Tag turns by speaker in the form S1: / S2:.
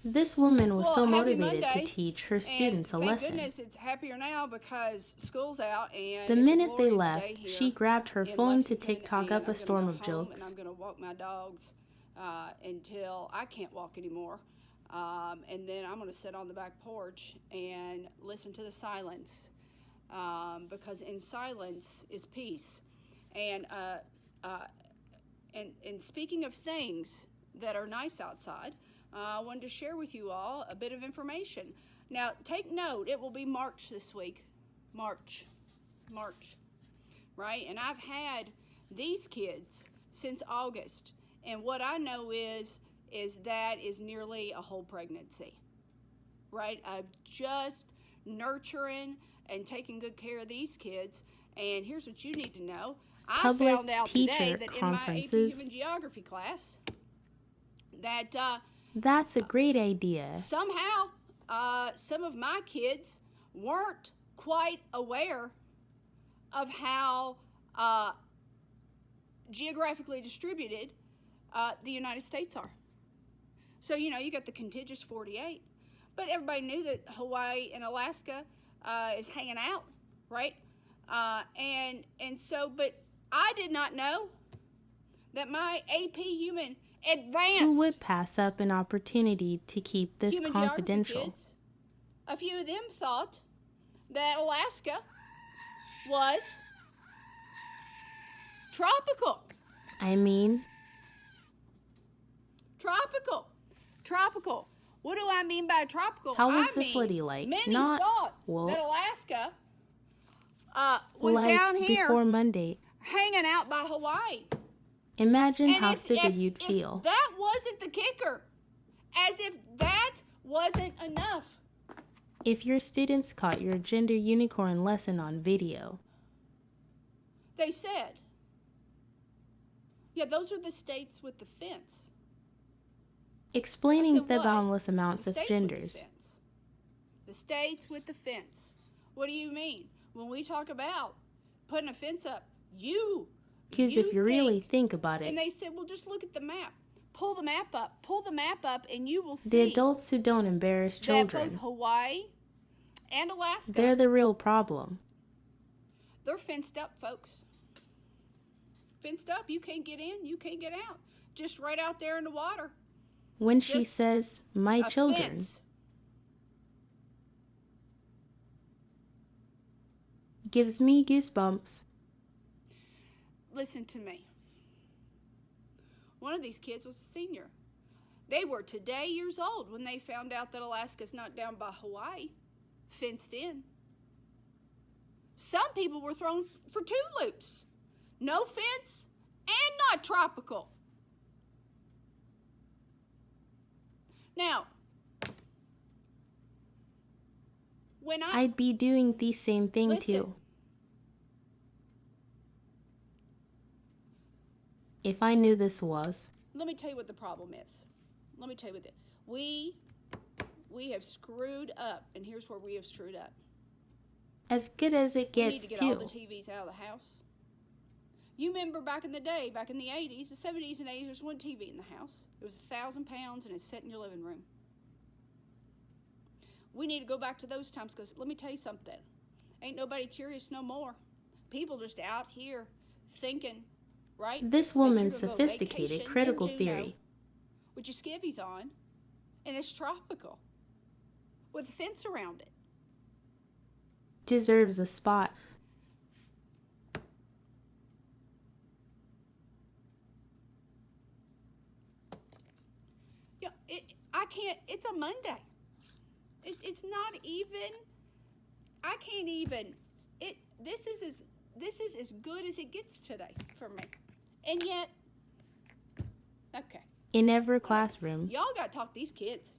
S1: This woman was
S2: Well,
S1: so
S2: happy
S1: motivated to
S2: Monday.
S1: teach her
S2: And
S1: students a
S2: thank
S1: lesson.
S2: goodness it's happier now because school's out and
S1: The
S2: it's a
S1: minute they
S2: glorious day
S1: left,
S2: here
S1: she grabbed her
S2: in
S1: phone to
S2: Lexington,
S1: TikTok
S2: and
S1: up a
S2: I'm going to
S1: storm
S2: go
S1: of
S2: home and
S1: jokes.
S2: I'm going to walk my dogs until I can't walk anymore. And then I'm going to sit on the back porch and listen to the silence because in silence is peace. And speaking of things that are nice outside, I wanted to share with you all a bit of information. Now, take note, it will be March this week. March, right? And I've had these kids since August. And what I know is that is nearly a whole pregnancy, right? Of just nurturing and taking good care of these kids. And here's what you need to know. I
S1: Public
S2: found out
S1: teacher
S2: today that in my AP
S1: conferences.
S2: Human Geography class that
S1: That's a great idea.
S2: somehow some of my kids weren't quite aware of how geographically distributed the United States are. So, you know, you got the contiguous 48, but everybody knew that Hawaii and Alaska is hanging out, right? And so, but I did not know that my AP Human Advanced
S1: Who would pass up an opportunity to keep this
S2: Human
S1: confidential?
S2: Geography kids, a few of them thought that Alaska was tropical.
S1: I mean,
S2: Tropical. What do I mean by tropical?
S1: how was
S2: I
S1: this
S2: mean,
S1: lady like?
S2: Many
S1: Not,
S2: thought
S1: well,
S2: that Alaska was
S1: like
S2: down here
S1: before Monday.
S2: hanging out by Hawaii.
S1: Imagine
S2: And
S1: how
S2: if
S1: stupid you'd
S2: if
S1: feel.
S2: that wasn't the kicker, as if that wasn't enough.
S1: If your students caught your gender unicorn lesson on video.
S2: They said, yeah, those are the states with the fence. I
S1: Explaining
S2: said,
S1: the
S2: what?
S1: boundless amounts
S2: The
S1: of
S2: states with the
S1: genders.
S2: fence. The states with the fence. What do you mean? When we talk about putting a fence up,
S1: Because if you really think about
S2: and
S1: it,
S2: they said, well, just look at the map. Pull the map up, and you will see
S1: the adults who don't embarrass
S2: that both
S1: children,
S2: Hawaii and Alaska,
S1: they're the real problem.
S2: they're fenced up, folks. Fenced up. You can't get in, you can't get out. Just right out there in the water.
S1: When she
S2: Just
S1: says, my
S2: a
S1: children,
S2: fence.
S1: gives me goosebumps.
S2: Listen to me. One of these kids was a senior. They were today years old when they found out that Alaska's not down by Hawaii, fenced in. Some people were thrown for two loops. No fence and not tropical. Now, when
S1: I'd be doing the same thing
S2: Listen.
S1: too. If I knew this was.
S2: Let me tell you what the problem is. Let me tell you what we have screwed up, and here's where we have screwed up.
S1: As good as it
S2: We need
S1: gets
S2: to get all
S1: too.
S2: the TVs out of the house. You remember back in the day, back in the 80s, the 70s and 80s, there's one TV in the house. It was 1,000 pounds, and it's set in your living room. We need to go back to those times because let me tell you something. Ain't nobody curious no more. People just out here thinking, right?
S1: This
S2: that you're
S1: woman's
S2: gonna go
S1: sophisticated
S2: vacation in
S1: critical
S2: Juneau
S1: theory
S2: with your skivvies on, and it's tropical with a fence around it.
S1: deserves a spot.
S2: Yeah, I can't. It's a Monday. It's not even. I can't even. This is as good as it gets today for me, and yet, okay.
S1: In every classroom,
S2: Y'all got to talk to these kids.